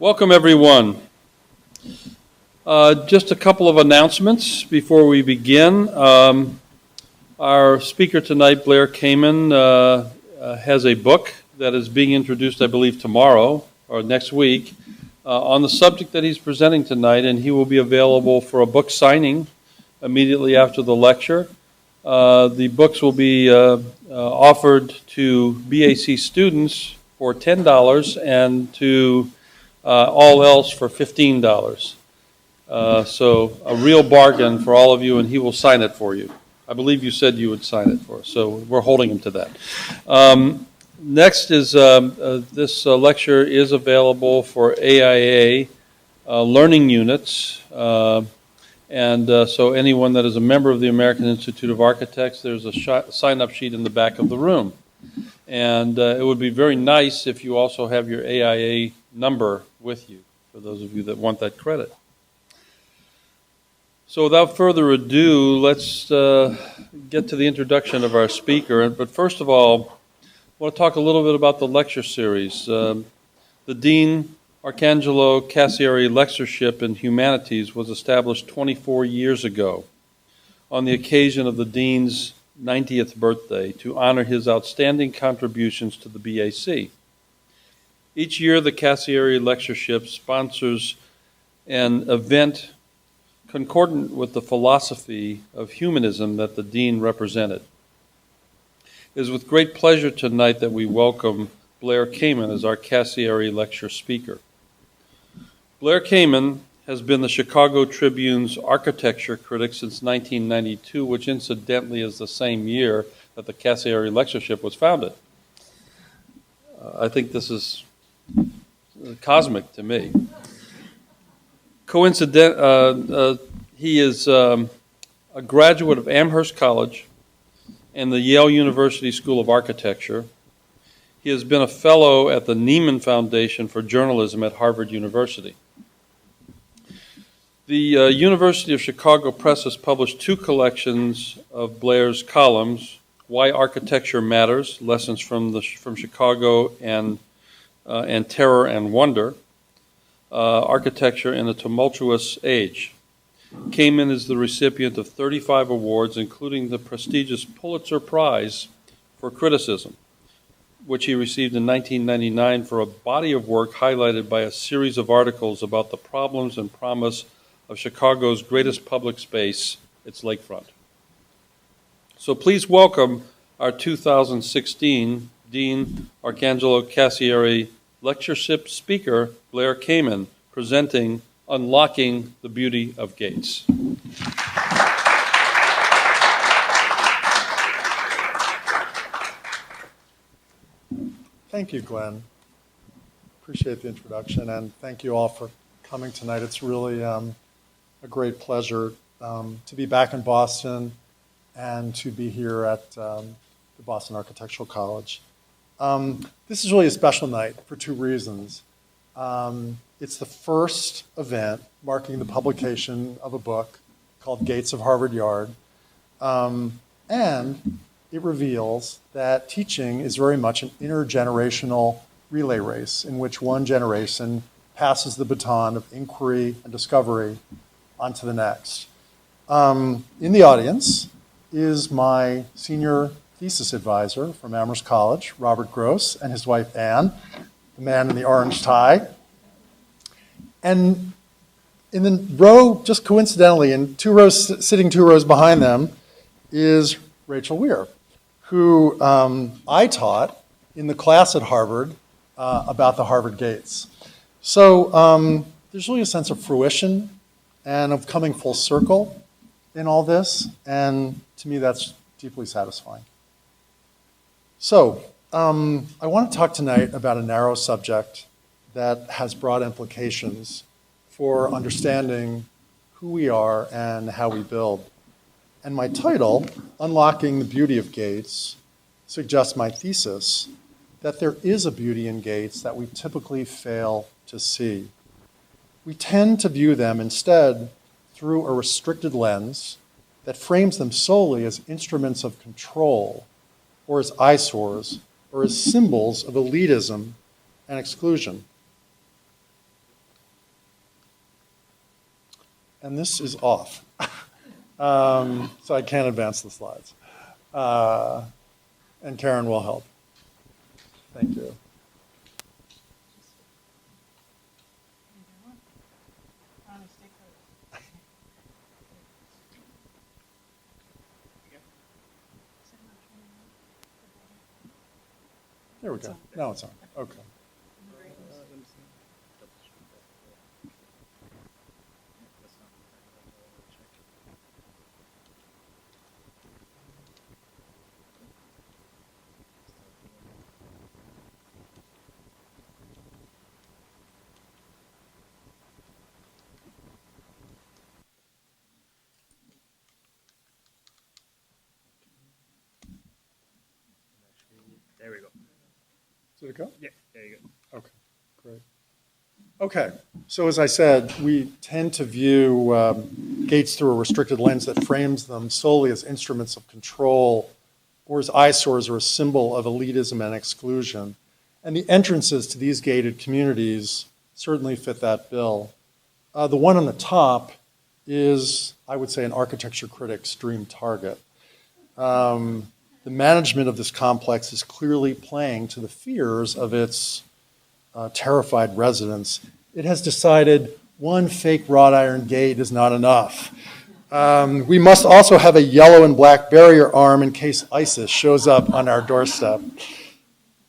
Welcome, everyone. Just a couple of announcements before we begin. Our speaker tonight, Blair Kamin, has a book that is being introduced, I believe, tomorrow or next week on the subject that he's presenting tonight, and he will be available for a book signing immediately after the lecture. The books will be offered to BAC students for $10 and to all else for $15. So a real bargain for all of you, and he will sign it for you. I believe you said you would sign it for us, so we're holding him to that. Next is this lecture is available for AIA learning units, and so anyone that is a member of the American Institute of Architects, there's a sign-up sheet in the back of the room. And it would be very nice if you also have your AIA number with you, for those of you that want that credit. So without further ado, let's get to the introduction of our speaker. But first of all, I want to talk a little bit about the lecture series. The Dean Arcangelo Cascieri Lectureship in Humanities was established 24 years ago on the occasion of the Dean's 90th birthday to honor his outstanding contributions to the BAC. Each year, the Cascieri Lectureship sponsors an event concordant with the philosophy of humanism that the Dean represented. It is with great pleasure tonight that we welcome Blair Kamin as our Cascieri Lecture speaker. Blair Kamin has been the Chicago Tribune's architecture critic since 1992, which incidentally is the same year that the Cascieri Lectureship was founded. I think this is cosmic to me. He is a graduate of Amherst College and the Yale University School of Architecture. He has been a fellow at the Nieman Foundation for Journalism at Harvard University. The University of Chicago Press has published two collections of Blair's columns: Why Architecture Matters, Lessons from Chicago and Terror and Wonder, Architecture in a Tumultuous Age. Kamin is the recipient of 35 awards, including the prestigious Pulitzer Prize for Criticism, which he received in 1999 for a body of work highlighted by a series of articles about the problems and promise of Chicago's greatest public space, its lakefront. So please welcome our 2016 Dean Arcangelo Cascieri Lectureship speaker, Blair Kamin, presenting Unlocking the Beauty of Gates. Thank you, Glenn. Appreciate the introduction, and thank you all for coming tonight. It's really a great pleasure to be back in Boston and to be here at the Boston Architectural College. This is really a special night for two reasons. It's the first event marking the publication of a book called Gates of Harvard Yard, and it reveals that teaching is very much an intergenerational relay race in which one generation passes the baton of inquiry and discovery onto the next. In the audience is my senior thesis advisor from Amherst College, Robert Gross, and his wife Anne, the man in the orange tie. And in the row, just coincidentally, sitting two rows behind them, is Rachel Weir, who I taught in the class at Harvard about the Harvard Gates. So there's really a sense of fruition and of coming full circle in all this, and to me that's deeply satisfying. So I want to talk tonight about a narrow subject that has broad implications for understanding who we are and how we build. And my title, Unlocking the Beauty of Gates, suggests my thesis that there is a beauty in gates that we typically fail to see. We tend to view them instead through a restricted lens that frames them solely as instruments of control, or as eyesores, or as symbols of elitism and exclusion. and this is off. So I can't advance the slides. And Karen will help. Thank you. There we go. Now it's on. Okay. There we go. Did it go? Yeah, there you go. Okay, great. Okay, so as I said, we tend to view gates through a restricted lens that frames them solely as instruments of control or as eyesores or a symbol of elitism and exclusion. And the entrances to these gated communities certainly fit that bill. The one on the top is, I would say, an architecture critic's dream target. The management of this complex is clearly playing to the fears of its terrified residents. It has decided one fake wrought iron gate is not enough. We must also have a yellow and black barrier arm in case ISIS shows up on our doorstep.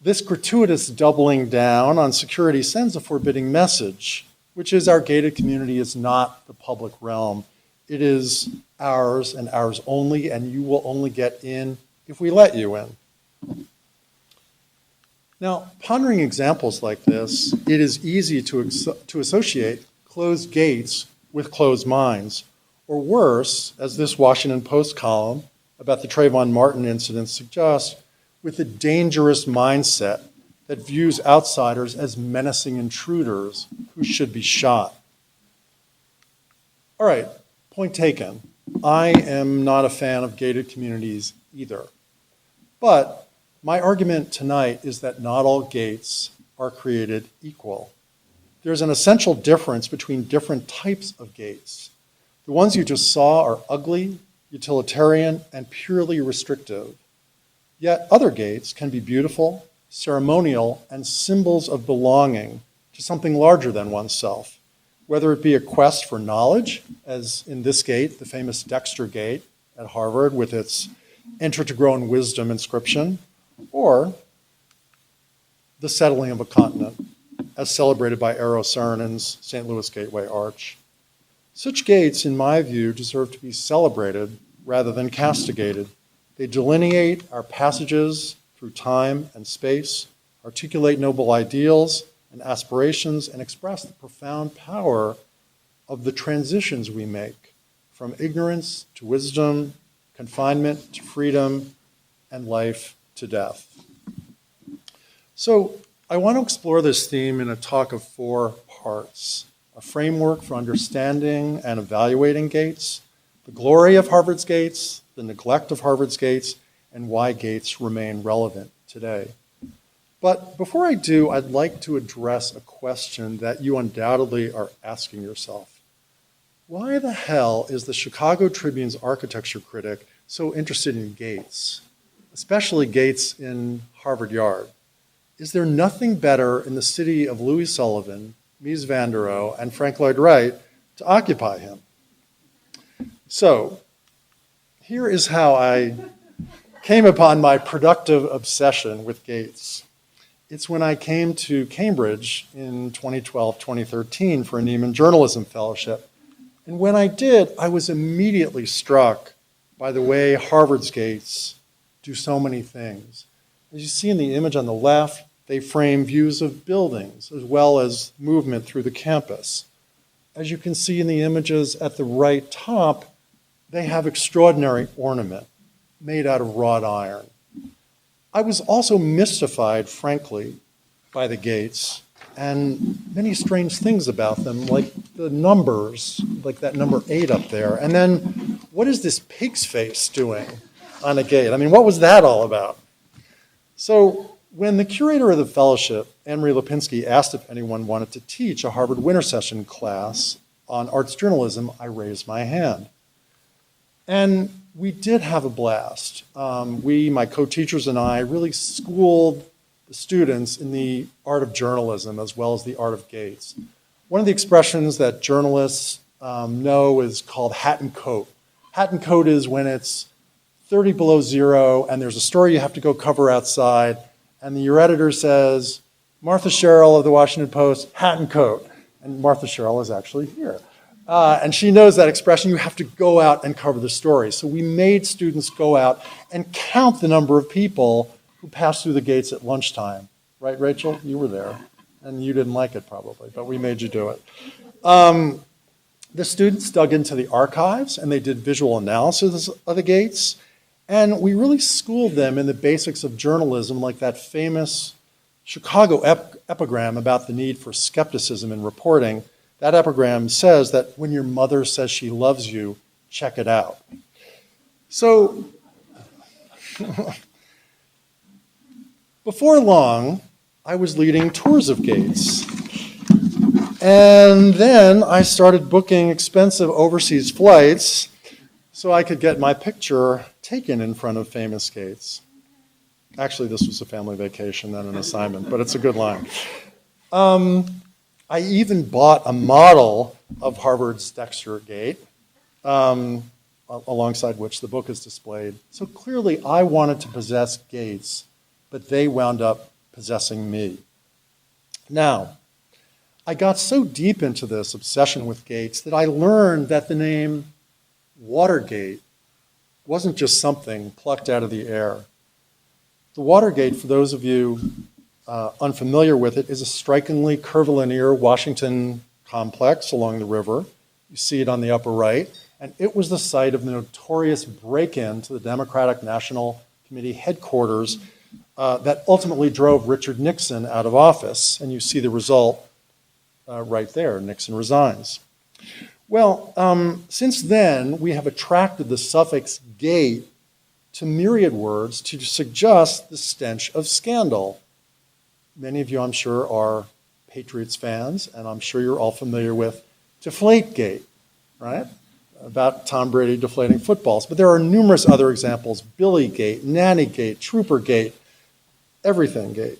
This gratuitous doubling down on security sends a forbidding message, which is our gated community is not the public realm. It is ours and ours only, and you will only get in if we let you in. Now, pondering examples like this, it is easy to associate closed gates with closed minds, or worse, as this Washington Post column about the Trayvon Martin incident suggests, with a dangerous mindset that views outsiders as menacing intruders who should be shot. All right, point taken. I am not a fan of gated communities either. But my argument tonight is that not all gates are created equal. There's an essential difference between different types of gates. The ones you just saw are ugly, utilitarian, and purely restrictive. Yet other gates can be beautiful, ceremonial, and symbols of belonging to something larger than oneself, whether it be a quest for knowledge, as in this gate, the famous Dexter Gate at Harvard with its Enter to Grow in Wisdom inscription, or the settling of a continent, as celebrated by Eero Saarinen's St. Louis Gateway Arch. Such gates, in my view, deserve to be celebrated rather than castigated. They delineate our passages through time and space, articulate noble ideals and aspirations, and express the profound power of the transitions we make from ignorance to wisdom, confinement to freedom, and life to death. So I want to explore this theme in a talk of 4 parts: a framework for understanding and evaluating gates, the glory of Harvard's gates, the neglect of Harvard's gates, and why gates remain relevant today. But before I do, I'd like to address a question that you undoubtedly are asking yourself. Why the hell is the Chicago Tribune's architecture critic so interested in gates, especially gates in Harvard Yard? Is there nothing better in the city of Louis Sullivan, Mies van der Rohe, and Frank Lloyd Wright to occupy him? So here is how I came upon my productive obsession with gates. It's when I came to Cambridge in 2012-2013 for a Nieman Journalism Fellowship. And when I did, I was immediately struck by the way Harvard's gates do so many things. As you see in the image on the left, they frame views of buildings as well as movement through the campus. As you can see in the images at the right top, they have extraordinary ornament made out of wrought iron. I was also mystified, frankly, by the gates and many strange things about them, like the numbers, like that number 8 up there. And then, what is this pig's face doing on a gate? I mean, what was that all about? So when the curator of the fellowship, Anne-Marie Lipinski, asked if anyone wanted to teach a Harvard winter session class on arts journalism, I raised my hand. And we did have a blast. My co-teachers and I, really schooled the students in the art of journalism as well as the art of Gates. One of the expressions that journalists know is called hat and coat. Hat and coat is when it's 30 below zero and there's a story you have to go cover outside, and your editor says, Martha Sherrill of the Washington Post, hat and coat. And Martha Sherrill is actually here. And she knows that expression, you have to go out and cover the story. So we made students go out and count the number of people who passed through the gates at lunchtime. Right, Rachel? You were there. And you didn't like it probably, but we made you do it. The students dug into the archives and they did visual analysis of the gates. And we really schooled them in the basics of journalism, like that famous Chicago epigram about the need for skepticism in reporting. That epigram says that when your mother says she loves you, check it out. So before long, I was leading tours of gates. And then I started booking expensive overseas flights so I could get my picture taken in front of famous gates. Actually, this was a family vacation, not an assignment, but it's a good line. I even bought a model of Harvard's Dexter Gate, alongside which the book is displayed. So clearly I wanted to possess gates, but they wound up possessing me. Now, I got so deep into this obsession with gates that I learned that the name Watergate wasn't just something plucked out of the air. The Watergate, for those of you unfamiliar with it, is a strikingly curvilinear Washington complex along the river. You see it on the upper right. And it was the site of the notorious break-in to the Democratic National Committee headquarters that ultimately drove Richard Nixon out of office. And you see the result right there. Nixon resigns. Well, since then, we have attracted the suffix gate to myriad words to suggest the stench of scandal. Many of you, I'm sure, are Patriots fans, and I'm sure you're all familiar with Deflategate, right? About Tom Brady deflating footballs. But there are numerous other examples: Billygate, Nannygate, Troopergate, everything gate.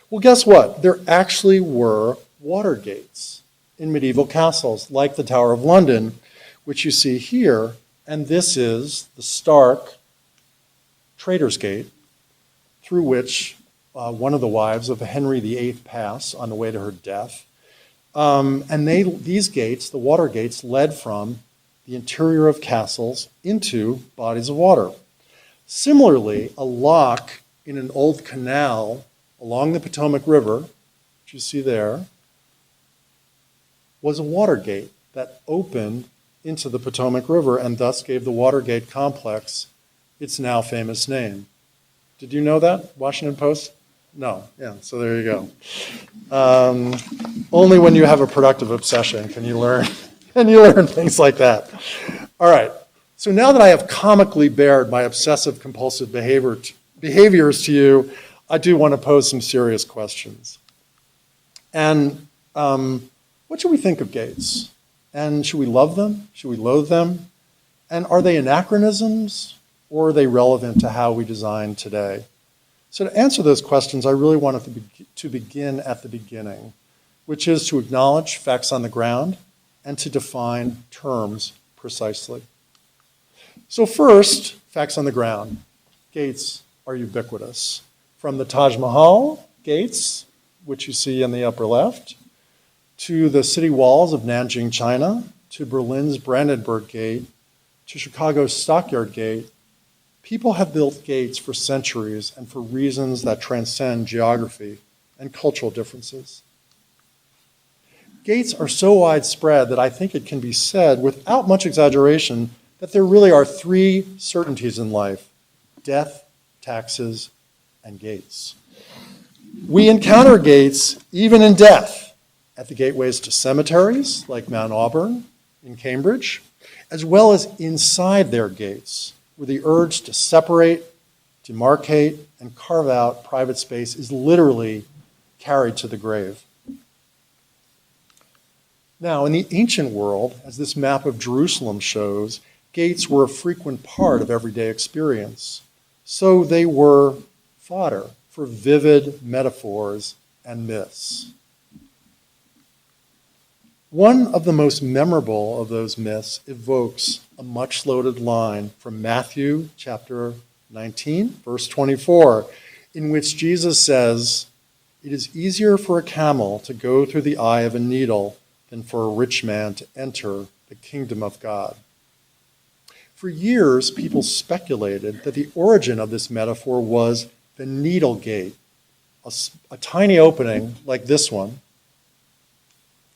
Well, guess what? There actually were water gates in medieval castles, like the Tower of London, which you see here, and this is the stark Traitor's Gate, through which one of the wives of Henry VIII passed on the way to her death. And these gates, the water gates, led from the interior of castles into bodies of water. Similarly, a lock in an old canal along the Potomac River, which you see there, was a water gate that opened into the Potomac River and thus gave the Watergate complex its now famous name. Did you know that, Washington Post? No, yeah, so there you go. Only when you have a productive obsession can you learn things like that. All right, so now that I have comically bared my obsessive compulsive behaviors to you, I do want to pose some serious questions. And what should we think of gates? And should we love them? Should we loathe them? And are they anachronisms, or are they relevant to how we design today? So to answer those questions, I really wanted to begin at the beginning, which is to acknowledge facts on the ground and to define terms precisely. So first, facts on the ground. Gates are ubiquitous. From the Taj Mahal gates, which you see in the upper left, to the city walls of Nanjing, China, to Berlin's Brandenburg Gate, to Chicago's Stockyard Gate, people have built gates for centuries and for reasons that transcend geography and cultural differences. Gates are so widespread that I think it can be said, without much exaggeration, that there really are three certainties in life: death, taxes, and gates. We encounter gates even in death, at the gateways to cemeteries like Mount Auburn in Cambridge, as well as inside their gates, where the urge to separate, demarcate, and carve out private space is literally carried to the grave. Now, in the ancient world, as this map of Jerusalem shows, gates were a frequent part of everyday experience. So they were fodder for vivid metaphors and myths. One of the most memorable of those myths evokes a much-loaded line from Matthew chapter 19, verse 24, in which Jesus says, "It is easier for a camel to go through the eye of a needle than for a rich man to enter the kingdom of God." For years, people speculated that the origin of this metaphor was the needle gate, a tiny opening like this one,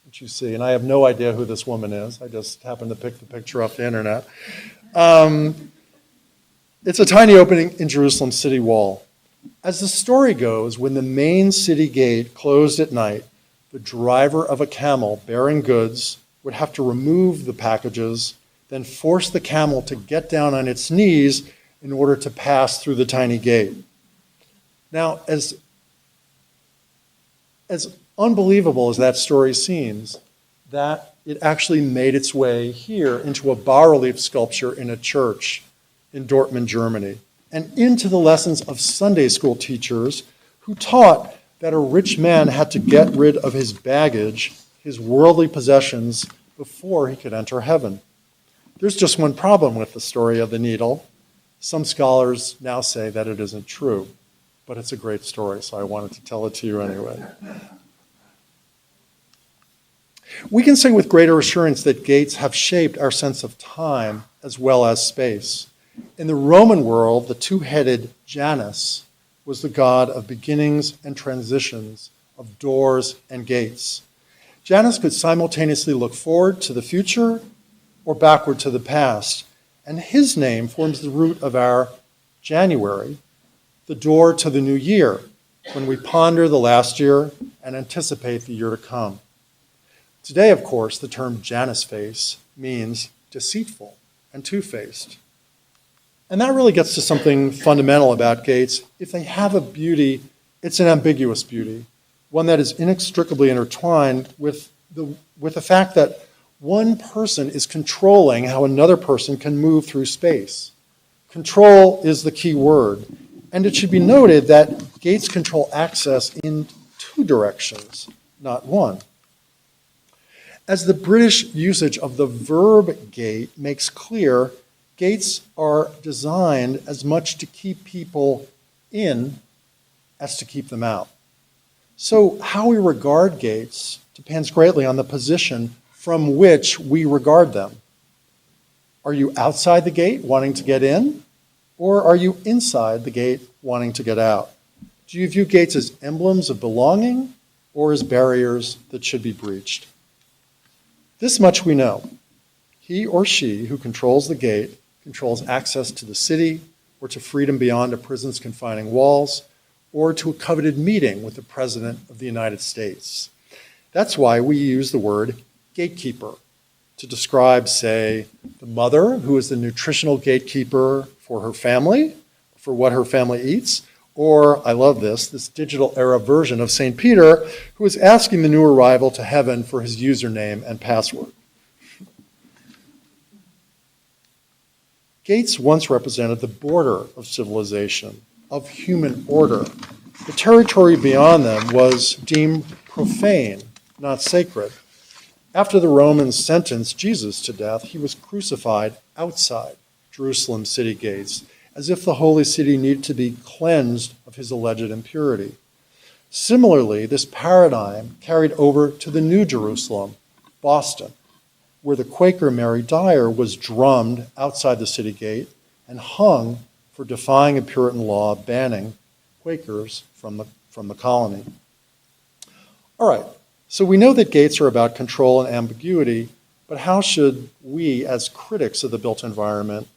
which you see, and I have no idea who this woman is. I just happened to pick the picture off the internet. It's a tiny opening in Jerusalem's city wall. As the story goes, when the main city gate closed at night, the driver of a camel bearing goods would have to remove the packages, then force the camel to get down on its knees in order to pass through the tiny gate. Now, as unbelievable as that story seems, that it actually made its way here into a bas-relief sculpture in a church in Dortmund, Germany, and into the lessons of Sunday school teachers who taught that a rich man had to get rid of his baggage, his worldly possessions, before he could enter heaven. There's just one problem with the story of the needle. Some scholars now say that it isn't true, but it's a great story, so I wanted to tell it to you anyway. We can say with greater assurance that gates have shaped our sense of time as well as space. In the Roman world, the two-headed Janus was the god of beginnings and transitions, of doors and gates. Janus could simultaneously look forward to the future or backward to the past, and his name forms the root of our January, the door to the new year, when we ponder the last year and anticipate the year to come. Today, of course, the term Janus face means deceitful and two-faced. And that really gets to something fundamental about gates. If they have a beauty, it's an ambiguous beauty, one that is inextricably intertwined with the fact that one person is controlling how another person can move through space. Control is the key word. And it should be noted that gates control access in two directions, not one. As the British usage of the verb gate makes clear, gates are designed as much to keep people in as to keep them out. So how we regard gates depends greatly on the position from which we regard them. Are you outside the gate wanting to get in, or are you inside the gate wanting to get out? Do you view gates as emblems of belonging or as barriers that should be breached? This much we know. He or she who controls the gate controls access to the city or to freedom beyond a prison's confining walls or to a coveted meeting with the President of the United States. That's why we use the word gatekeeper to describe, say, the mother who is the nutritional gatekeeper for her family, for what her family eats, or, I love this digital era version of St. Peter who is asking the new arrival to heaven for his username and password. Gates once represented the border of civilization, of human order. The territory beyond them was deemed profane, not sacred. After the Romans sentenced Jesus to death, he was crucified outside Jerusalem's city gates, as if the holy city needed to be cleansed of his alleged impurity. Similarly, this paradigm carried over to the New Jerusalem, Boston, where the Quaker Mary Dyer was drummed outside the city gate and hung for defying a Puritan law banning Quakers from the colony. All right, so we know that gates are about control and ambiguity, but how should we, as critics of the built environment,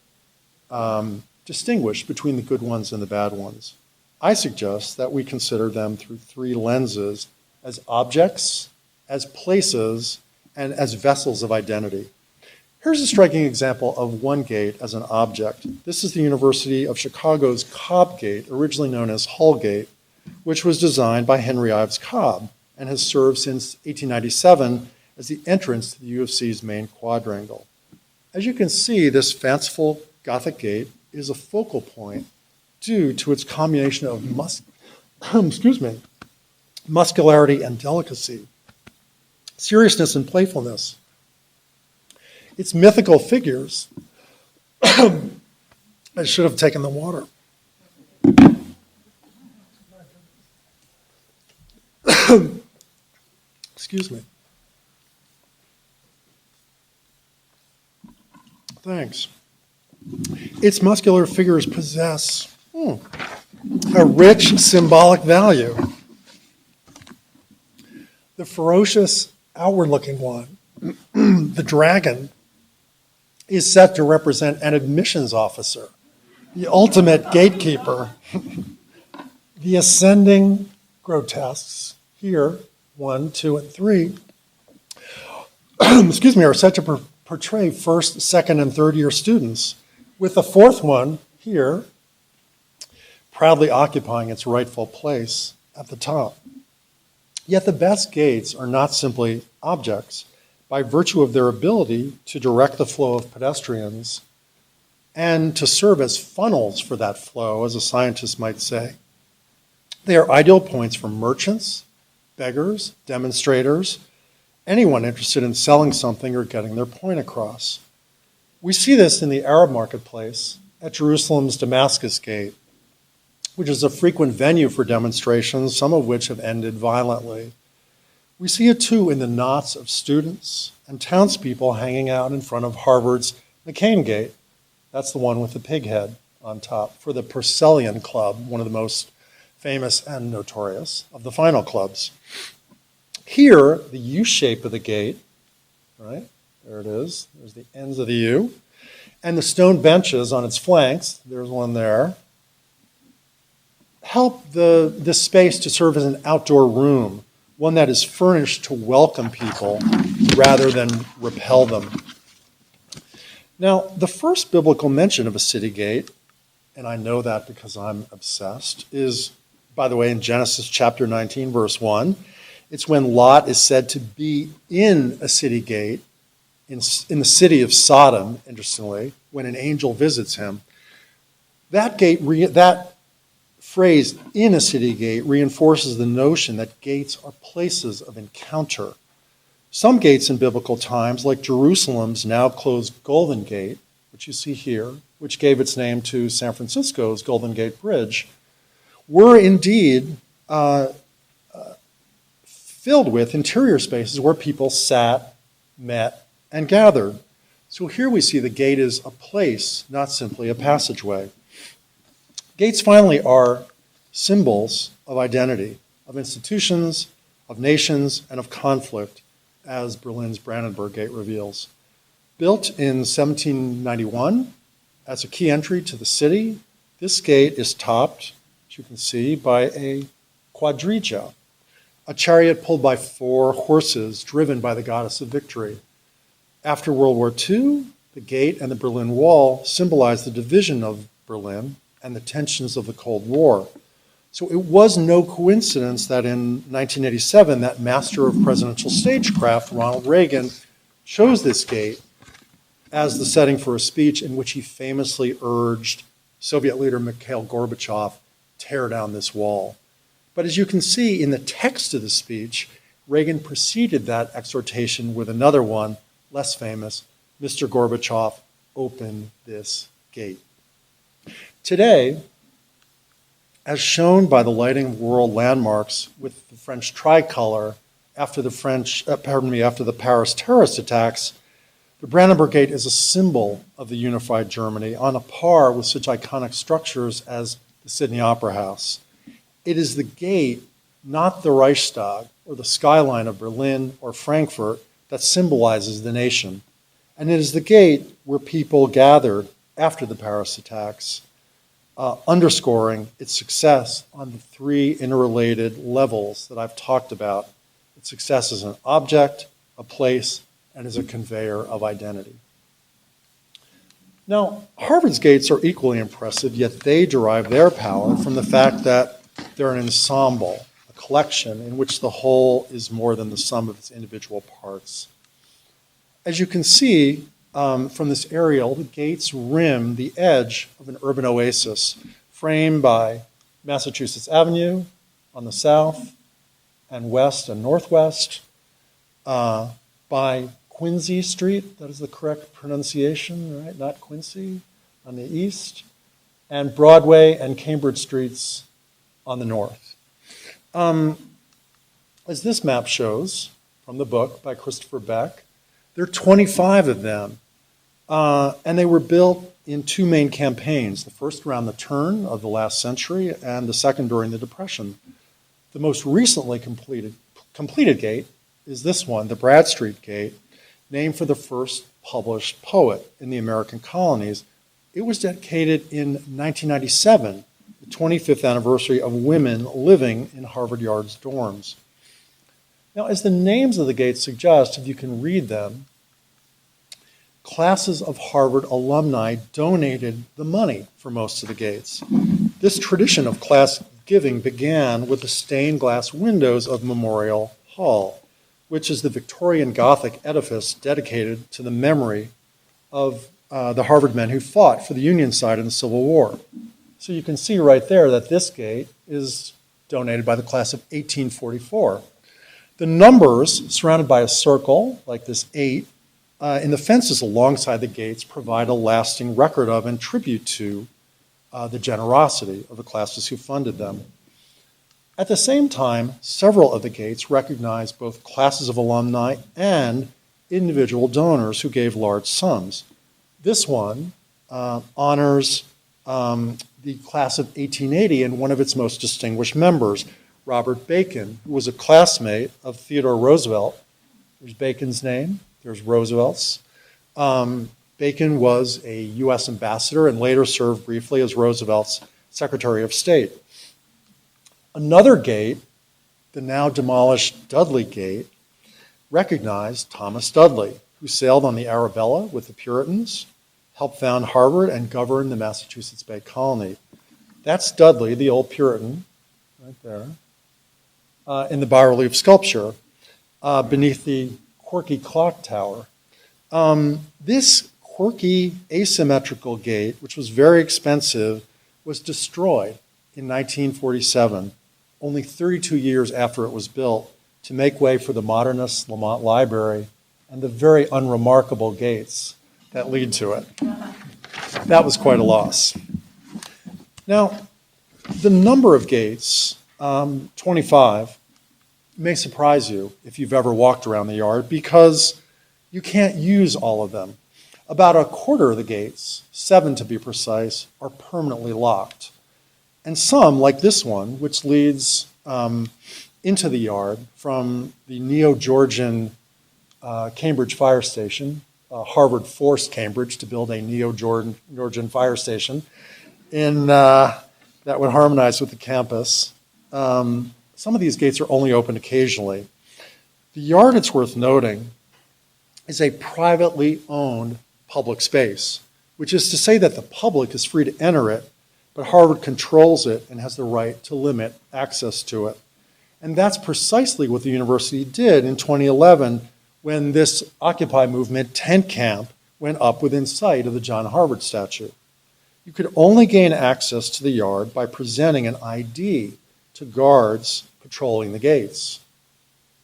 distinguish between the good ones and the bad ones? I suggest that we consider them through three lenses: as objects, as places, and as vessels of identity. Here's a striking example of one gate as an object. This is the University of Chicago's Cobb Gate, originally known as Hull Gate, which was designed by Henry Ives Cobb and has served since 1897 as the entrance to the U of C's main quadrangle. As you can see, this fanciful Gothic gate is a focal point due to its combination of muscularity and delicacy, seriousness and playfulness. Its mythical figures, I should have taken the water. Excuse me. Thanks. Its muscular figures possess a rich symbolic value. The ferocious, outward-looking one, the dragon, is set to represent an admissions officer, the ultimate gatekeeper. The ascending grotesques, here, 1, 2, and 3, are set to portray first, second, and third year students, with the fourth one here proudly occupying its rightful place at the top. Yet the best gates are not simply objects by virtue of their ability to direct the flow of pedestrians and to serve as funnels for that flow, as a scientist might say. They are ideal points for merchants, beggars, demonstrators, anyone interested in selling something or getting their point across. We see this in the Arab marketplace at Jerusalem's Damascus Gate, which is a frequent venue for demonstrations, some of which have ended violently. We see it too in the knots of students and townspeople hanging out in front of Harvard's McCain Gate. That's the one with the pig head on top, for the Purcellian Club, one of the most famous and notorious of the final clubs. Here, the U shape of the gate, right? There it is. There's the ends of the U. And the stone benches on its flanks, there's one there, help this space to serve as an outdoor room, one that is furnished to welcome people rather than repel them. Now, the first biblical mention of a city gate, and I know that because I'm obsessed, is, by the way, in Genesis chapter 19, verse 1. It's when Lot is said to be in a city gate, in the city of Sodom, interestingly, when an angel visits him. That phrase, in a city gate, reinforces the notion that gates are places of encounter. Some gates in biblical times, like Jerusalem's now closed Golden Gate, which you see here, which gave its name to San Francisco's Golden Gate Bridge, were indeed filled with interior spaces where people sat, met, and gathered. So here we see the gate is a place, not simply a passageway. Gates, finally, are symbols of identity, of institutions, of nations, and of conflict, as Berlin's Brandenburg Gate reveals. Built in 1791 as a key entry to the city, this gate is topped, as you can see, by a quadriga, a chariot pulled by 4 horses driven by the goddess of victory. After World War II, the gate and the Berlin Wall symbolized the division of Berlin and the tensions of the Cold War. So it was no coincidence that in 1987, that master of presidential stagecraft, Ronald Reagan, chose this gate as the setting for a speech in which he famously urged Soviet leader Mikhail Gorbachev, tear down this wall. But as you can see in the text of the speech, Reagan preceded that exhortation with another one, less famous, Mr. Gorbachev, open this gate. Today, as shown by the lighting of world landmarks with the French tricolor after the Paris terrorist attacks, the Brandenburg Gate is a symbol of the unified Germany on a par with such iconic structures as the Sydney Opera House. It is the gate, not the Reichstag or the skyline of Berlin or Frankfurt, that symbolizes the nation. And it is the gate where people gathered after the Paris attacks, underscoring its success on the 3 interrelated levels that I've talked about. Its success as an object, a place, and as a conveyor of identity. Now, Harvard's gates are equally impressive, yet they derive their power from the fact that they're an ensemble, a collection in which the whole is more than the sum of its individual parts. As you can see from this aerial, the gates rim the edge of an urban oasis framed by Massachusetts Avenue on the south and west and northwest, by Quincy Street, that is the correct pronunciation, right? Not Quincy, on the east, and Broadway and Cambridge Streets on the north. As this map shows from the book by Christopher Beck, there are 25 of them, and they were built in two main campaigns, the first around the turn of the last century and the second during the Depression. The most recently completed gate is this one, the Bradstreet Gate, named for the first published poet in the American colonies. It was dedicated in 1997, the 25th anniversary of women living in Harvard Yard's dorms. Now, as the names of the gates suggest, if you can read them, classes of Harvard alumni donated the money for most of the gates. This tradition of class giving began with the stained glass windows of Memorial Hall, which is the Victorian Gothic edifice dedicated to the memory of the Harvard men who fought for the Union side in the Civil War. So you can see right there that this gate is donated by the class of 1844. The numbers surrounded by a circle, like this 8, in the fences alongside the gates provide a lasting record of and tribute to the generosity of the classes who funded them. At the same time, several of the gates recognize both classes of alumni and individual donors who gave large sums. This one honors the class of 1880 and one of its most distinguished members, Robert Bacon, who was a classmate of Theodore Roosevelt. There's Bacon's name, there's Roosevelt's. Bacon was a U.S. ambassador and later served briefly as Roosevelt's Secretary of State. Another gate, the now demolished Dudley Gate, recognized Thomas Dudley, who sailed on the Arabella with the Puritans, helped found Harvard, and governed the Massachusetts Bay Colony. That's Dudley, the old Puritan, right there, in the bas-relief sculpture beneath the quirky clock tower. This quirky asymmetrical gate, which was very expensive, was destroyed in 1947, only 32 years after it was built, to make way for the modernist Lamont Library and the very unremarkable gates that lead to it. That was quite a loss. Now, the number of gates, 25, may surprise you if you've ever walked around the yard because you can't use all of them. About a quarter of the gates, 7 to be precise, are permanently locked. And some, like this one, which leads into the yard from the Neo-Georgian Cambridge Fire Station. Harvard forced Cambridge to build a Neo-Georgian fire station that would harmonize with the campus. Some of these gates are only open occasionally. The yard, it's worth noting, is a privately owned public space, which is to say that the public is free to enter it, but Harvard controls it and has the right to limit access to it. And that's precisely what the university did in 2011 when this Occupy movement tent camp went up within sight of the John Harvard statue. You could only gain access to the yard by presenting an ID to guards patrolling the gates.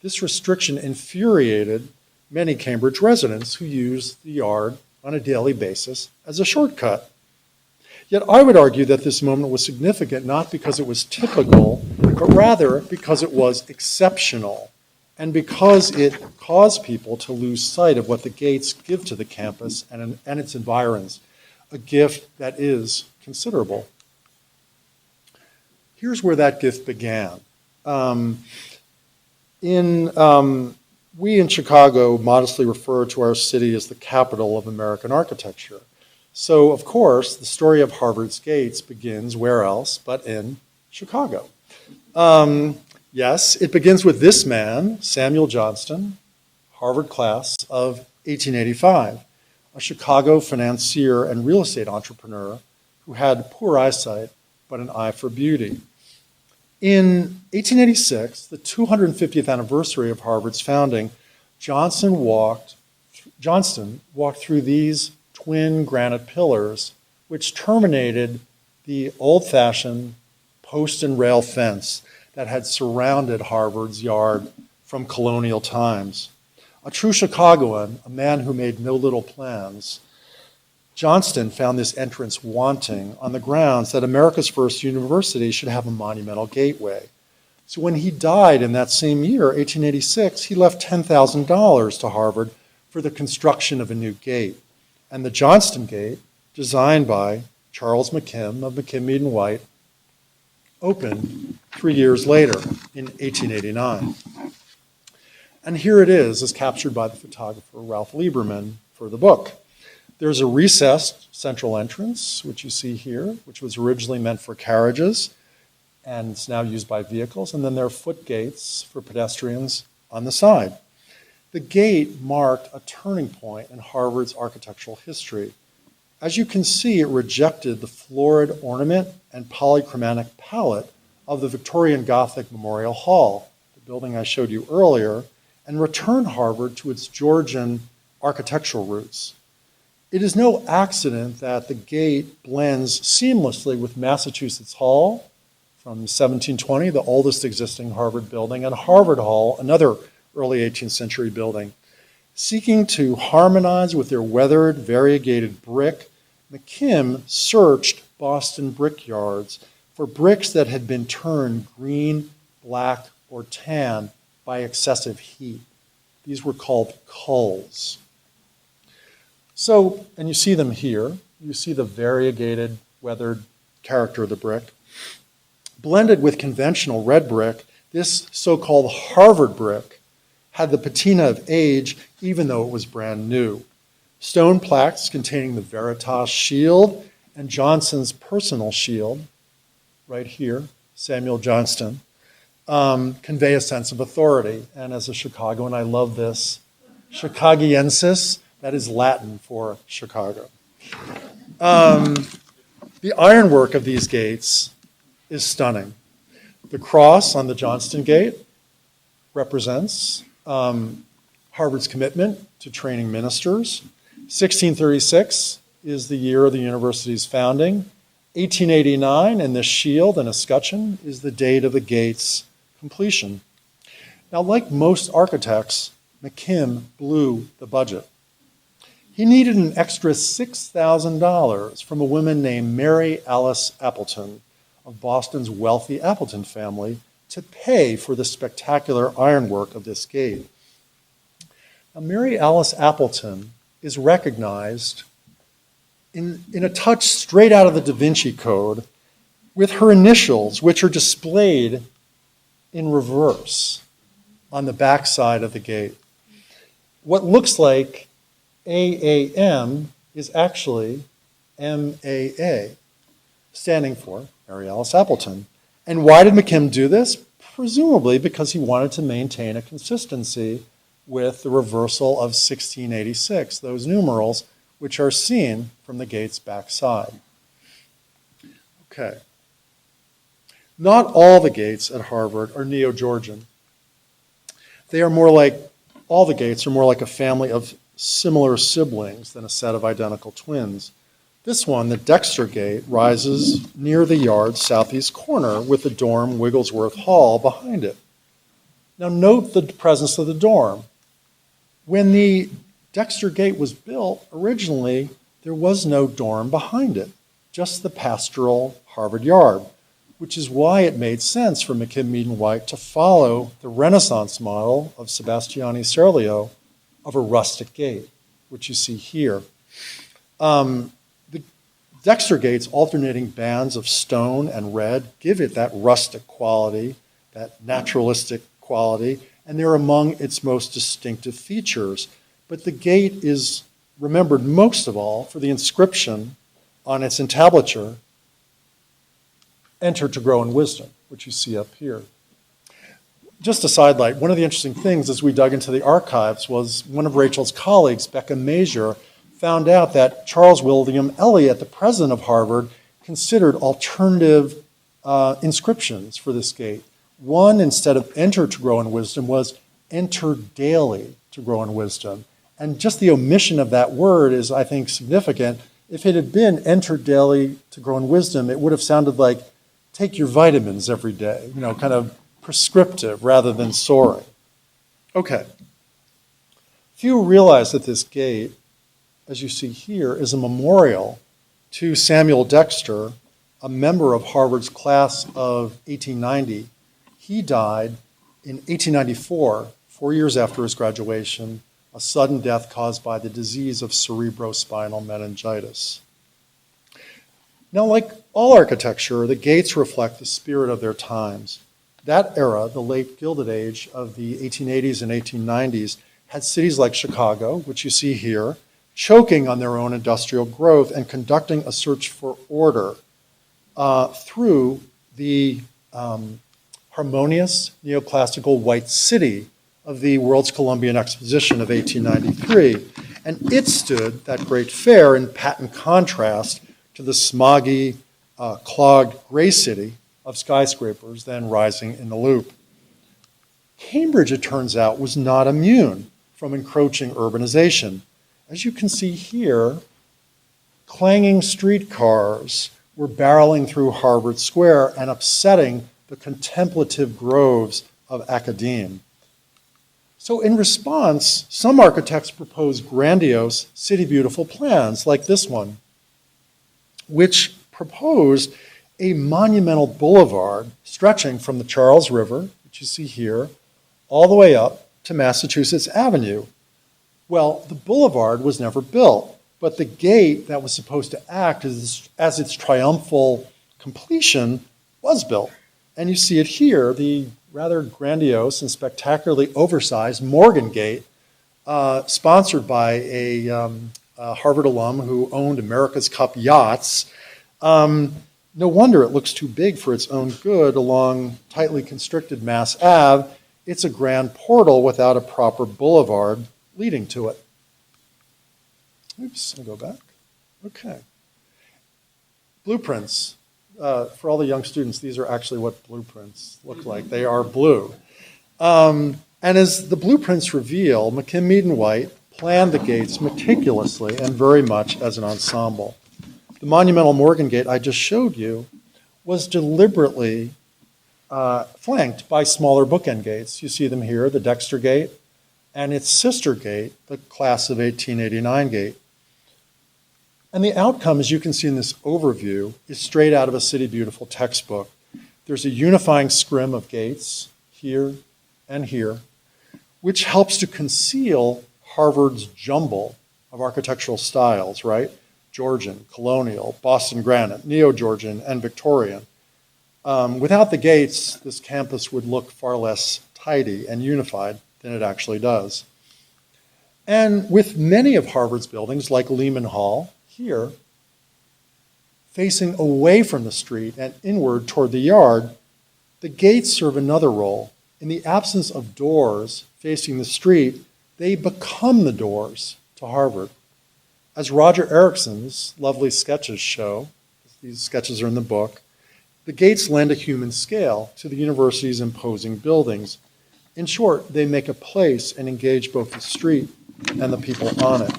This restriction infuriated many Cambridge residents who use the yard on a daily basis as a shortcut. Yet I would argue that this moment was significant not because it was typical, but rather because it was exceptional and because it caused people to lose sight of what the gates give to the campus and its environs, a gift that is considerable. Here's where that gift began. We in Chicago modestly refer to our city as the capital of American architecture. So, of course, the story of Harvard's gates begins where else but in Chicago. Yes, it begins with this man, Samuel Johnston, Harvard class of 1885, a Chicago financier and real estate entrepreneur who had poor eyesight but an eye for beauty. In 1886, the 250th anniversary of Harvard's founding, Johnston walked through these twin granite pillars, which terminated the old-fashioned post and rail fence that had surrounded Harvard's yard from colonial times. A true Chicagoan, a man who made no little plans, Johnston found this entrance wanting on the grounds that America's first university should have a monumental gateway. So when he died in that same year, 1886, he left $10,000 to Harvard for the construction of a new gate. And the Johnston Gate, designed by Charles McKim of McKim, Mead and White, opened 3 years later in 1889. And here it is, as captured by the photographer Ralph Lieberman for the book. There's a recessed central entrance, which you see here, which was originally meant for carriages and it's now used by vehicles. And then there are foot gates for pedestrians on the side. The gate marked a turning point in Harvard's architectural history. As you can see, it rejected the florid ornament and polychromatic palette of the Victorian Gothic Memorial Hall, the building I showed you earlier, and returned Harvard to its Georgian architectural roots. It is no accident that the gate blends seamlessly with Massachusetts Hall from 1720, the oldest existing Harvard building, and Harvard Hall, another early 18th century building. Seeking to harmonize with their weathered, variegated brick, McKim searched Boston brickyards for bricks that had been turned green, black, or tan by excessive heat. These were called culls. So, and you see them here. You see the variegated, weathered character of the brick. Blended with conventional red brick, this so-called Harvard brick had the patina of age, even though it was brand new. Stone plaques containing the Veritas shield and Johnston's personal shield, right here, Samuel Johnston, convey a sense of authority. And as a Chicagoan, I love this. Chicagiensis, that is Latin for Chicago. The ironwork of these gates is stunning. The cross on the Johnston Gate represents Harvard's commitment to training ministers. 1636 is the year of the university's founding. 1889, and this shield and escutcheon is the date of the gate's completion. Now, like most architects, McKim blew the budget. He needed an extra $6,000 from a woman named Mary Alice Appleton of Boston's wealthy Appleton family to pay for the spectacular ironwork of this gate. Now, Mary Alice Appleton is recognized in a touch straight out of the Da Vinci Code with her initials, which are displayed in reverse on the back side of the gate. What looks like AAM is actually MAA, standing for Mary Alice Appleton. And why did McKim do this? Presumably because he wanted to maintain a consistency with the reversal of 1686, those numerals which are seen from the gate's back side. Okay. Not all the gates at Harvard are Neo-Georgian. They are more like, all the gates are more like a family of similar siblings than a set of identical twins. This one, the Dexter Gate, rises near the yard's southeast corner with the dorm Wigglesworth Hall behind it. Now note the presence of the dorm. When the Dexter Gate was built, originally there was no dorm behind it, just the pastoral Harvard yard, which is why it made sense for McKim, Mead and White to follow the Renaissance model of Sebastiani Serlio of a rustic gate, which you see here. The Dexter Gate's alternating bands of stone and red give it that rustic quality, that naturalistic quality, and they're among its most distinctive features. But the gate is remembered most of all for the inscription on its entablature, "Enter to grow in wisdom," which you see up here. Just a sidelight, one of the interesting things as we dug into the archives was one of Rachel's colleagues, Becca Mazur, found out that Charles William Eliot, the president of Harvard, considered alternative inscriptions for this gate. One, instead of enter to grow in wisdom, was enter daily to grow in wisdom. And just the omission of that word is, I think, significant. If it had been enter daily to grow in wisdom, it would have sounded like take your vitamins every day, kind of prescriptive rather than soaring. Okay. Few realize that this gate, as you see here, is a memorial to Samuel Dexter, a member of Harvard's class of 1890. He died in 1894, 4 years after his graduation, a sudden death caused by the disease of cerebrospinal meningitis. Now, like all architecture, the gates reflect the spirit of their times. That era, the late Gilded Age of the 1880s and 1890s, had cities like Chicago, which you see here, choking on their own industrial growth and conducting a search for order through the harmonious neoclassical white city of the World's Columbian Exposition of 1893. And it stood, that great fair, in patent contrast to the smoggy, clogged gray city of skyscrapers then rising in the loop. Cambridge, it turns out, was not immune from encroaching urbanization. As you can see here, clanging streetcars were barreling through Harvard Square and upsetting the contemplative groves of academe. So in response, some architects proposed grandiose city beautiful plans like this one, which proposed a monumental boulevard stretching from the Charles River, which you see here, all the way up to Massachusetts Avenue. Well, the boulevard was never built, but the gate that was supposed to act as its triumphal completion was built. And you see it here, the rather grandiose and spectacularly oversized Morgan Gate, sponsored by a Harvard alum who owned America's Cup yachts. No wonder it looks too big for its own good along tightly constricted Mass Ave. It's a grand portal without a proper boulevard leading to it. Oops, I'll go back. Okay. Blueprints. For all the young students, these are actually what blueprints look like. They are blue. And as the blueprints reveal, McKim, Mead, and White planned the gates meticulously and very much as an ensemble. The monumental Morgan Gate I just showed you was deliberately flanked by smaller bookend gates. You see them here, the Dexter Gate, and its sister gate, the class of 1889 gate. And the outcome, as you can see in this overview, is straight out of a City Beautiful textbook. There's a unifying scrim of gates here and here, which helps to conceal Harvard's jumble of architectural styles, right? Georgian, colonial, Boston granite, neo-Georgian, and Victorian. Without the gates, this campus would look far less tidy and unified than it actually does. And with many of Harvard's buildings, like Lehman Hall, here, facing away from the street and inward toward the yard, the gates serve another role. In the absence of doors facing the street, they become the doors to Harvard. As Roger Erickson's lovely sketches show, these sketches are in the book, the gates lend a human scale to the university's imposing buildings. In short, they make a place and engage both the street and the people on it.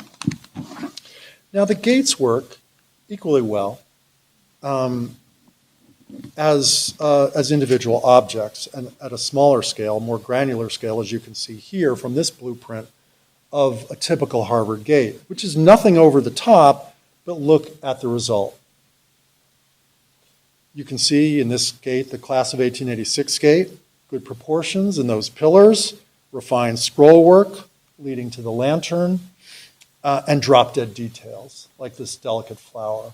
Now, the gates work equally well as individual objects, and at a smaller scale, more granular scale, as you can see here from this blueprint of a typical Harvard gate, which is nothing over the top, but look at the result. You can see in this gate, the class of 1886 gate, good proportions in those pillars, refined scroll work leading to the lantern, and drop-dead details, like this delicate flower.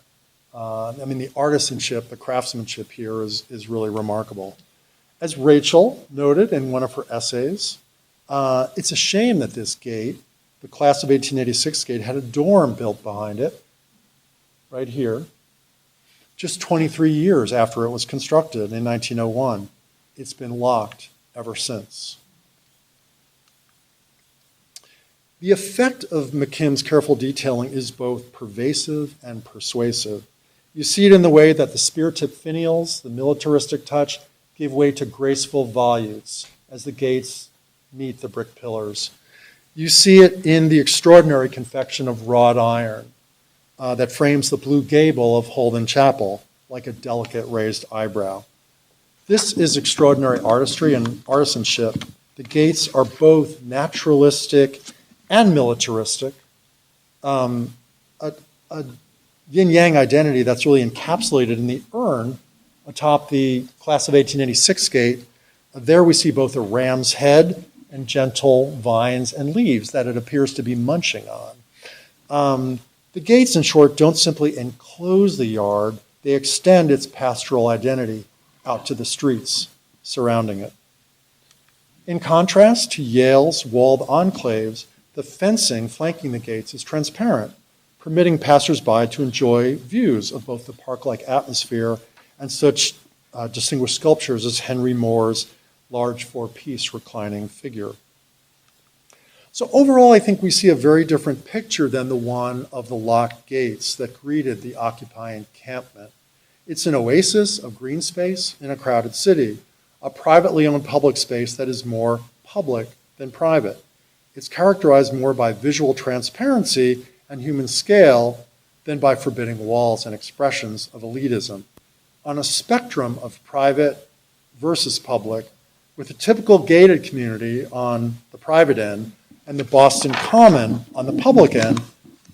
The artisanship, the craftsmanship here is really remarkable. As Rachel noted in one of her essays, it's a shame that this gate, the class of 1886 gate, had a dorm built behind it, right here, just 23 years after it was constructed in 1901. It's been locked ever since. The effect of McKim's careful detailing is both pervasive and persuasive. You see it in the way that the spear-tip finials, the militaristic touch, give way to graceful volutes as the gates meet the brick pillars. You see it in the extraordinary confection of wrought iron that frames the blue gable of Holden Chapel like a delicate raised eyebrow. This is extraordinary artistry and artisanship. The gates are both naturalistic and militaristic, a yin-yang identity that's really encapsulated in the urn atop the class of 1886 gate. There we see both a ram's head and gentle vines and leaves that it appears to be munching on. The gates, in short, don't simply enclose the yard, they extend its pastoral identity out to the streets surrounding it. In contrast to Yale's walled enclaves, the fencing flanking the gates is transparent, permitting passersby to enjoy views of both the park-like atmosphere and such distinguished sculptures as Henry Moore's large four-piece reclining figure. So overall, I think we see a very different picture than the one of the locked gates that greeted the Occupy encampment. It's an oasis of green space in a crowded city, a privately owned public space that is more public than private. It's characterized more by visual transparency and human scale than by forbidding walls and expressions of elitism. On a spectrum of private versus public, with a typical gated community on the private end and the Boston Common on the public end,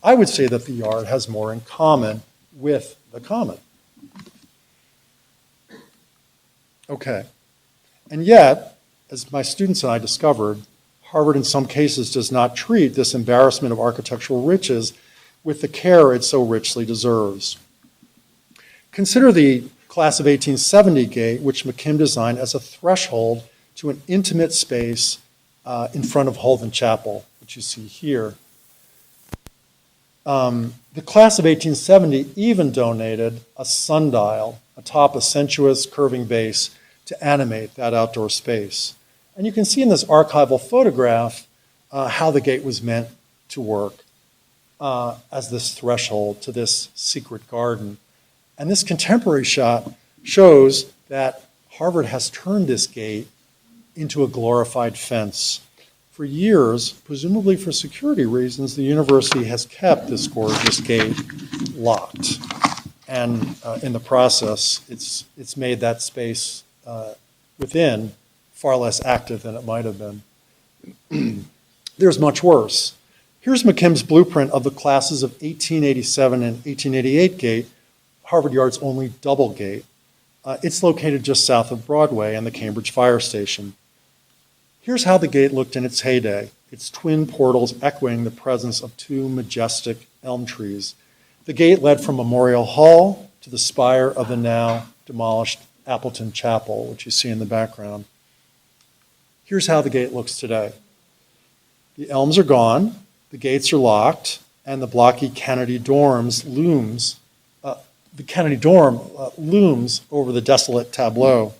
I would say that the yard has more in common with the common. Okay. And yet, as my students and I discovered, Harvard in some cases does not treat this embarrassment of architectural riches with the care it so richly deserves. Consider the class of 1870 gate, which McKim designed as a threshold to an intimate space in front of Holden Chapel, which you see here. The class of 1870 even donated a sundial atop a sensuous curving base to animate that outdoor space. And you can see in this archival photograph how the gate was meant to work as this threshold to this secret garden. And this contemporary shot shows that Harvard has turned this gate into a glorified fence. For years, presumably for security reasons, the university has kept this gorgeous gate locked. And in the process, it's made that space within far less active than it might have been. There's much worse. Here's McKim's blueprint of the classes of 1887 and 1888 gate, Harvard Yard's only double gate. It's located just south of Broadway and the Cambridge Fire Station. Here's how the gate looked in its heyday, its twin portals echoing the presence of two majestic elm trees. The gate led from Memorial Hall to the spire of the now demolished Appleton Chapel, which you see in the background. Here's how the gate looks today. The elms are gone, the gates are locked, and the blocky Kennedy dorms looms over the desolate tableau.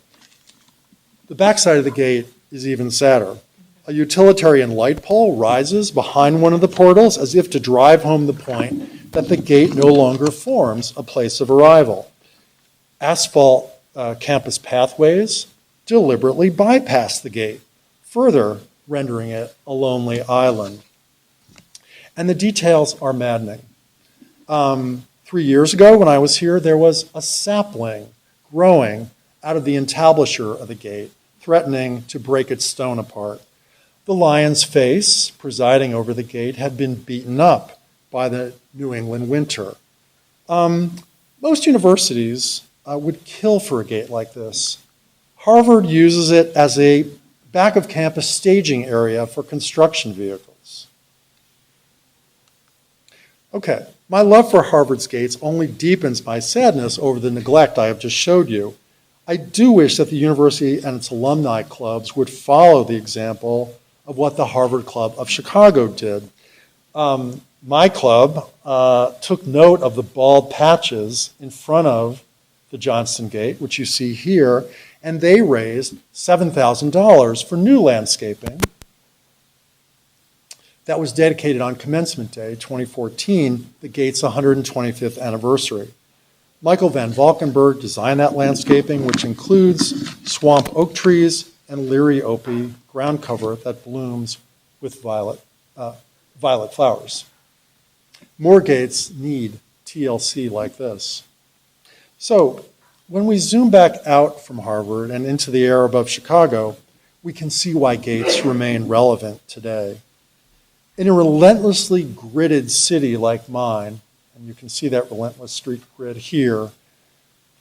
The backside of the gate is even sadder. A utilitarian light pole rises behind one of the portals as if to drive home the point that the gate no longer forms a place of arrival. Asphalt campus pathways deliberately bypass the gate, further rendering it a lonely island. And the details are maddening. 3 years ago when I was here, there was a sapling growing out of the entablature of the gate, threatening to break its stone apart. The lion's face presiding over the gate had been beaten up by the New England winter. Most universities would kill for a gate like this. Harvard uses it as a back of campus staging area for construction vehicles. Okay, my love for Harvard's gates only deepens my sadness over the neglect I have just showed you. I do wish that the university and its alumni clubs would follow the example of what the Harvard Club of Chicago did. My club took note of the bald patches in front of the Johnston Gate, which you see here, and they raised $7,000 for new landscaping that was dedicated on Commencement Day, 2014, the gate's 125th anniversary. Michael van Valkenburg designed that landscaping, which includes swamp oak trees and liriope ground cover that blooms with violet flowers. More gates need TLC like this. So when we zoom back out from Harvard and into the air above Chicago, we can see why gates remain relevant today. In a relentlessly gridded city like mine, and you can see that relentless street grid here,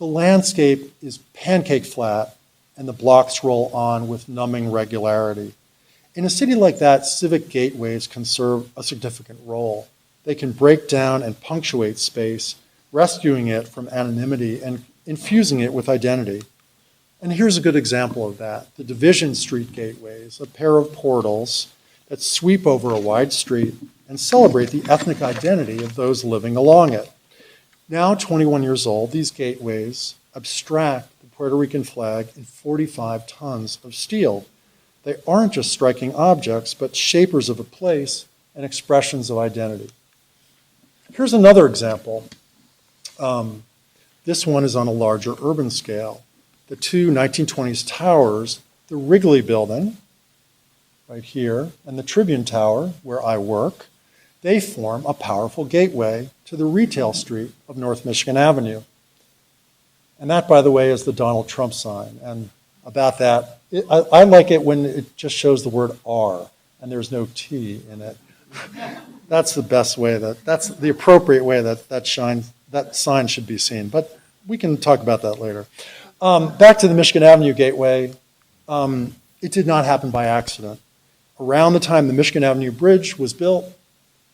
the landscape is pancake flat and the blocks roll on with numbing regularity. In a city like that, civic gateways can serve a significant role. They can break down and punctuate space, rescuing it from anonymity and infusing it with identity. And here's a good example of that. The Division Street gateways, a pair of portals that sweep over a wide street and celebrate the ethnic identity of those living along it. Now 21 years old, these gateways abstract the Puerto Rican flag in 45 tons of steel. They aren't just striking objects, but shapers of a place and expressions of identity. Here's another example. This one is on a larger urban scale. The two 1920s towers, the Wrigley Building, right here, and the Tribune Tower, where I work, they form a powerful gateway to the retail street of North Michigan Avenue. And that, by the way, is the Donald Trump sign. And about that, I like it when it just shows the word R and there's no T in it. That's the best way, that's the appropriate way that sign should be seen. But we can talk about that later. Back to the Michigan Avenue Gateway. It did not happen by accident. Around the time the Michigan Avenue Bridge was built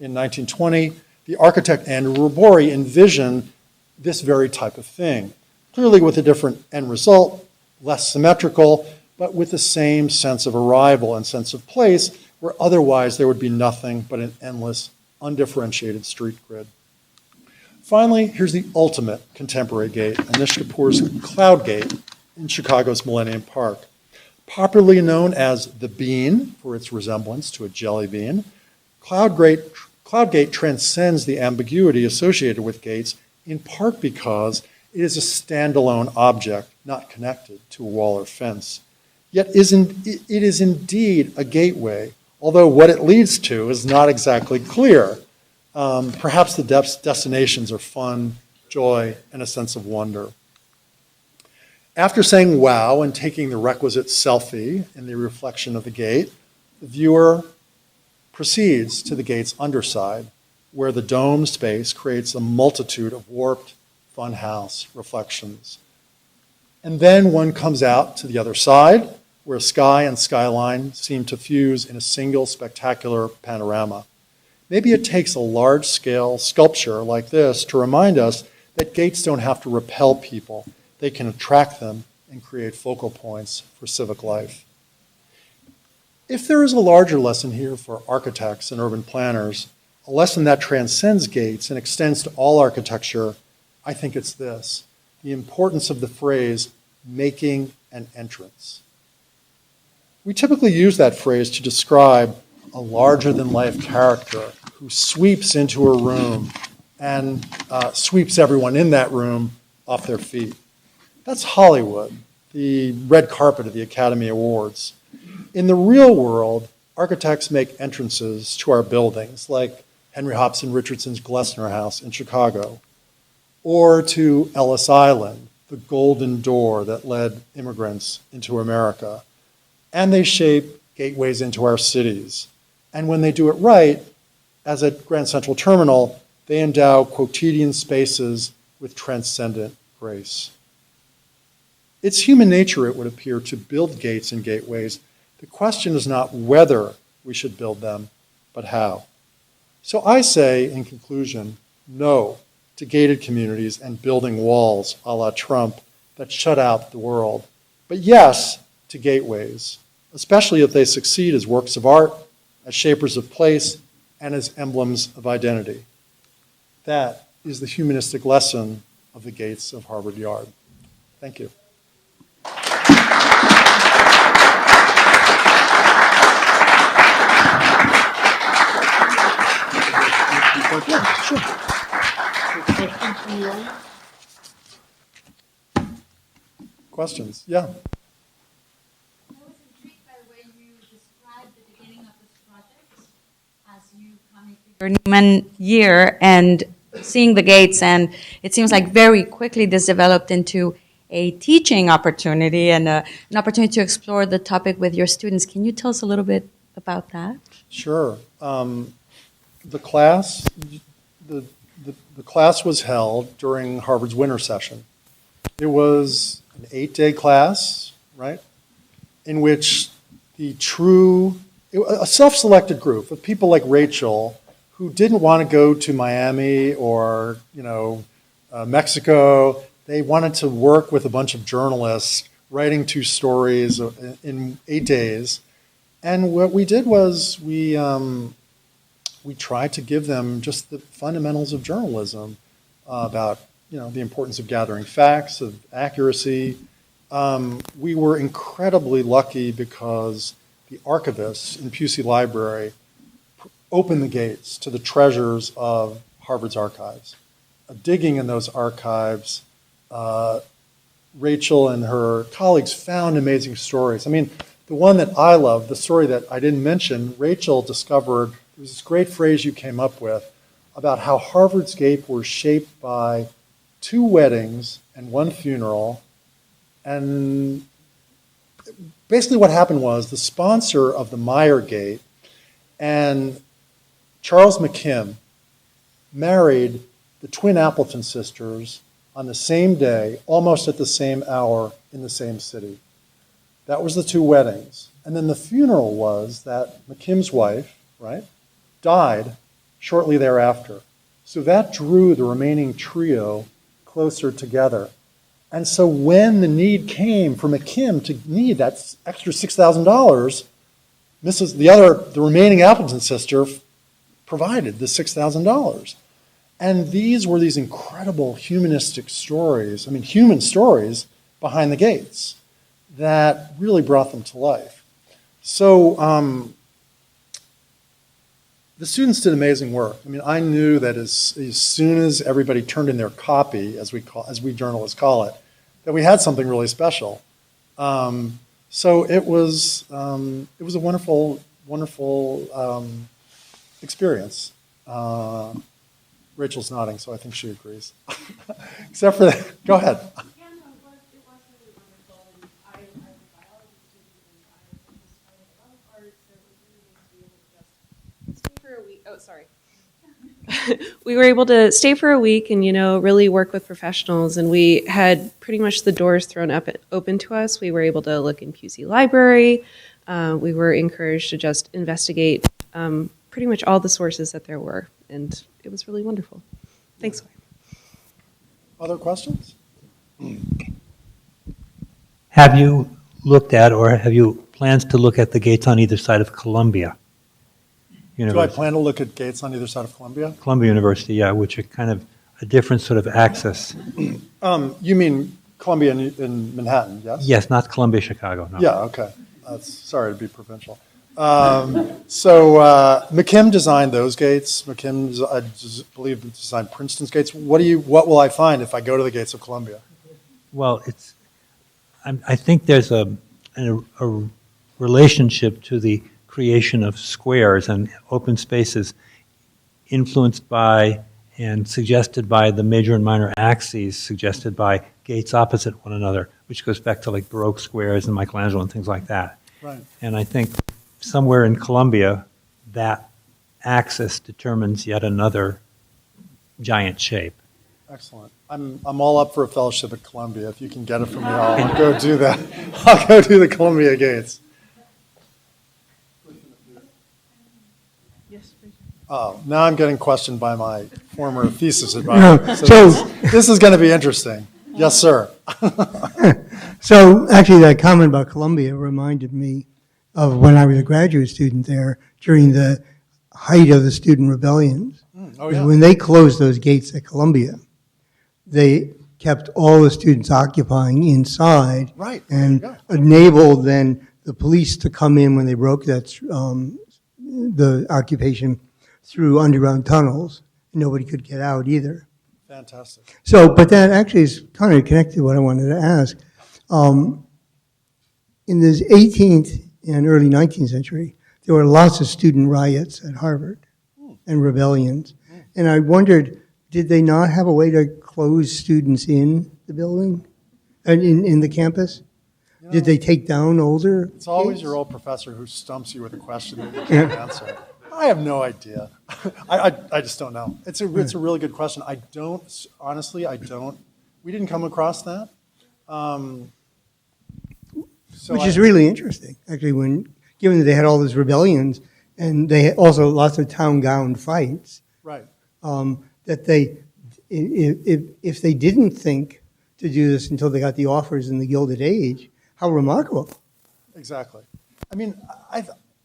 in 1920, the architect Andrew Robori envisioned this very type of thing, clearly with a different end result, less symmetrical, but with the same sense of arrival and sense of place, where otherwise there would be nothing but an endless, undifferentiated street grid. Finally, here's the ultimate contemporary gate, Anish Kapoor's Cloud Gate in Chicago's Millennium Park. Popularly known as the Bean for its resemblance to a jelly bean, Cloud Gate transcends the ambiguity associated with gates, in part because it is a standalone object, not connected to a wall or fence. Yet it is indeed a gateway, although what it leads to is not exactly clear. Perhaps the destinations are fun, joy, and a sense of wonder. After saying wow and taking the requisite selfie in the reflection of the gate, the viewer proceeds to the gate's underside, where the dome space creates a multitude of warped funhouse reflections. And then one comes out to the other side, where sky and skyline seem to fuse in a single spectacular panorama. Maybe it takes a large-scale sculpture like this to remind us that gates don't have to repel people. They can attract them and create focal points for civic life. If there is a larger lesson here for architects and urban planners, a lesson that transcends gates and extends to all architecture, I think it's this: the importance of the phrase, making an entrance. We typically use that phrase to describe a larger-than-life character who sweeps into a room and sweeps everyone in that room off their feet. That's Hollywood, the red carpet of the Academy Awards. In the real world, architects make entrances to our buildings, like Henry Hobson Richardson's Glessner House in Chicago, or to Ellis Island, the golden door that led immigrants into America. And they shape gateways into our cities. And when they do it right, as at Grand Central Terminal, they endow quotidian spaces with transcendent grace. It's human nature, it would appear, to build gates and gateways. The question is not whether we should build them, but how. So I say, in conclusion, no to gated communities and building walls a la Trump that shut out the world, but yes to gateways, especially if they succeed as works of art, as shapers of place, and as emblems of identity. That is the humanistic lesson of the gates of Harvard Yard. Thank you. Yeah, sure. Questions from the audience? questions? Yeah. I was intrigued by the way you described the beginning of this project as you coming to your Newman year and seeing the gates, and it seems like very quickly this developed into a teaching opportunity and an opportunity to explore the topic with your students. Can you tell us a little bit about that? Sure. The class, the class was held during Harvard's winter session. It was an 8-day class, right, in which a self-selected group of people like Rachel who didn't want to go to Miami or, Mexico. They wanted to work with a bunch of journalists writing 2 stories in 8 days. And what we did was we tried to give them just the fundamentals of journalism about, the importance of gathering facts, of accuracy. We were incredibly lucky because the archivists in Pusey Library opened the gates to the treasures of Harvard's archives. Digging in those archives, Rachel and her colleagues found amazing stories. I mean, the one that I love, the story that I didn't mention, Rachel discovered, there was this great phrase you came up with about how Harvard's gates were shaped by 2 weddings and 1 funeral. And basically what happened was the sponsor of the Meyer Gate and Charles McKim married the twin Appleton sisters on the same day, almost at the same hour, in the same city. That was the 2 weddings. And then the funeral was that McKim's wife, right, died shortly thereafter. So that drew the remaining trio closer together. And so when the need came for McKim to need that extra $6,000, the remaining Appleton sister provided the $6,000. And these were these incredible humanistic stories, human stories behind the gates that really brought them to life. So the students did amazing work. I knew that as soon as everybody turned in their copy, as we journalists call it, that we had something really special. So it was a wonderful, wonderful experience. Rachel's nodding, so I think she agrees. Except for that, go ahead. Yeah, no, it was really wonderful, and I'm a biology student, and I love art, so it was really nice to be able to just stay for a week. Oh, sorry. We were able to stay for a week and, really work with professionals, and we had pretty much the doors thrown open to us. We were able to look in Pusey Library. We were encouraged to just investigate pretty much all the sources that there were, and it was really wonderful. Thanks. Other questions? Have you looked at, or have you plans to look at the gates on either side of Columbia Do I plan to look at gates on either side of Columbia? Columbia University, yeah, which are kind of a different sort of access. You mean Columbia in Manhattan, yes? Yes, not Columbia, Chicago, no. Yeah, okay. Sorry to be provincial. McKim designed those gates. McKim, I believe, designed Princeton's gates. What will I find if I go to the gates of Columbia? Well, I think there's a relationship to the creation of squares and open spaces influenced by and suggested by the major and minor axes, suggested by gates opposite one another, which goes back to like Baroque squares and Michelangelo and things like that. Right. And I think somewhere in Columbia, that axis determines yet another giant shape. Excellent. I'm all up for a fellowship at Columbia. If you can get it for me, I'll go do that. I'll go do the Columbia gates. Yes, please. Oh, now I'm getting questioned by my former thesis advisor. So this is going to be interesting. Yes, sir. So actually that comment about Columbia reminded me of when I was a graduate student there during the height of the student rebellions. Oh, yeah. When they closed those gates at Columbia, they kept all the students occupying inside. Right. And Yeah. enabled then the police to come in when they broke that the occupation through underground tunnels. Nobody could get out either. Fantastic. So, but that actually is kind of connected to what I wanted to ask. In the 18th and early 19th century, there were lots of student riots at Harvard and rebellions. And I wondered, did they not have a way to close students in the building and in the campus? Did they take down older? It's always kids? your old professor who stumps you with a question that you can't answer. I have no idea. I just don't know. It's a really good question. Honestly, we didn't come across that. Which is really interesting, actually, given that they had all these rebellions and they had also lots of town gown fights. Right. That if they didn't think to do this until they got the offers in the Gilded Age, how remarkable. Exactly. I mean,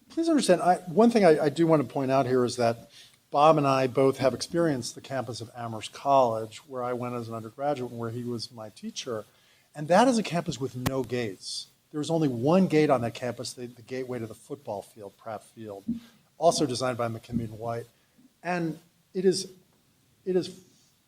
please understand, one thing I do want to point out here is that Bob and I both have experienced the campus of Amherst College, where I went as an undergraduate and where he was my teacher. And that is a campus with no gates. There was only one gate on that campus, the gateway to the football field, Pratt Field, also designed by McKimmey and White. And it is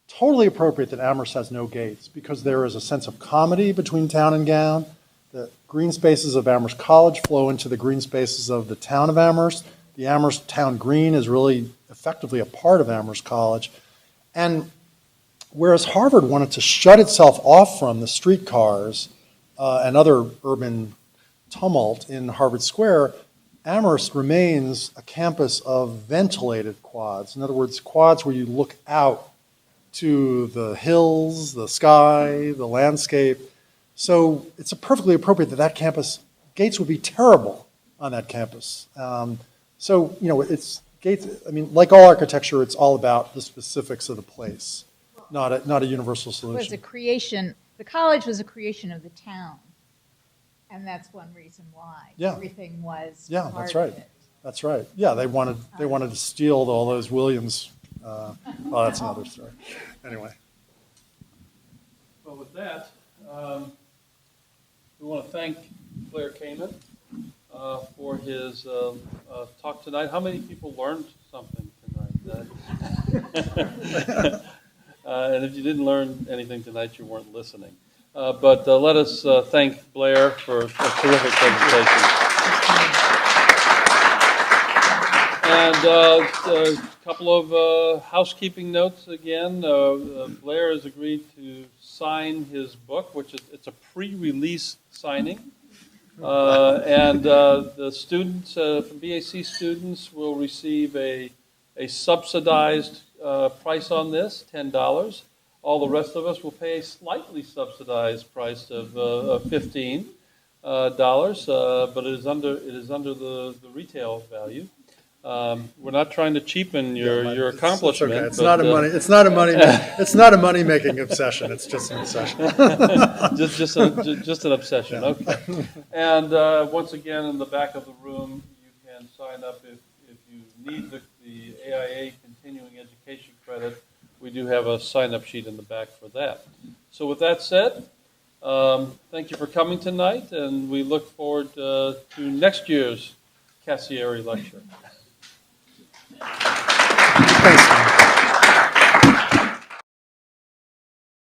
totally appropriate that Amherst has no gates because there is a sense of comedy between town and gown. The green spaces of Amherst College flow into the green spaces of the town of Amherst. The Amherst Town Green is really effectively a part of Amherst College. And whereas Harvard wanted to shut itself off from the streetcars and other urban tumult in Harvard Square, Amherst remains a campus of ventilated quads. In other words, quads where you look out to the hills, the sky, the landscape. So it's perfectly appropriate that campus, gates would be terrible on that campus. It's gates, I mean, like all architecture, it's all about the specifics of the place, not a universal It was a solution. creation, the college was a creation of the town. And that's one reason why. Yeah. Everything was Yeah, part that's of right. it. That's right. Yeah, they wanted to steal all those Williams. Well, that's another story. Anyway. Well, with that, we want to thank Blair Kamin for his talk tonight. How many people learned something tonight? And if you didn't learn anything tonight, you weren't listening. But let us thank Blair for a terrific presentation. And a couple of housekeeping notes again. Blair has agreed to sign his book, which it's a pre-release signing. And the students, from BAC students, will receive a subsidized price on this, $10. All the rest of us will pay a slightly subsidized price of $15, but it is under the retail value. We're not trying to cheapen your accomplishment. Okay. It's not a money making obsession. It's just an obsession. just an obsession. Yeah. Okay. And once again, in the back of the room, you can sign up if you need the AIA continuing education credit. We do have a sign-up sheet in the back for that. So with that said, thank you for coming tonight, and we look forward to next year's Cascieri lecture. Thanks, man.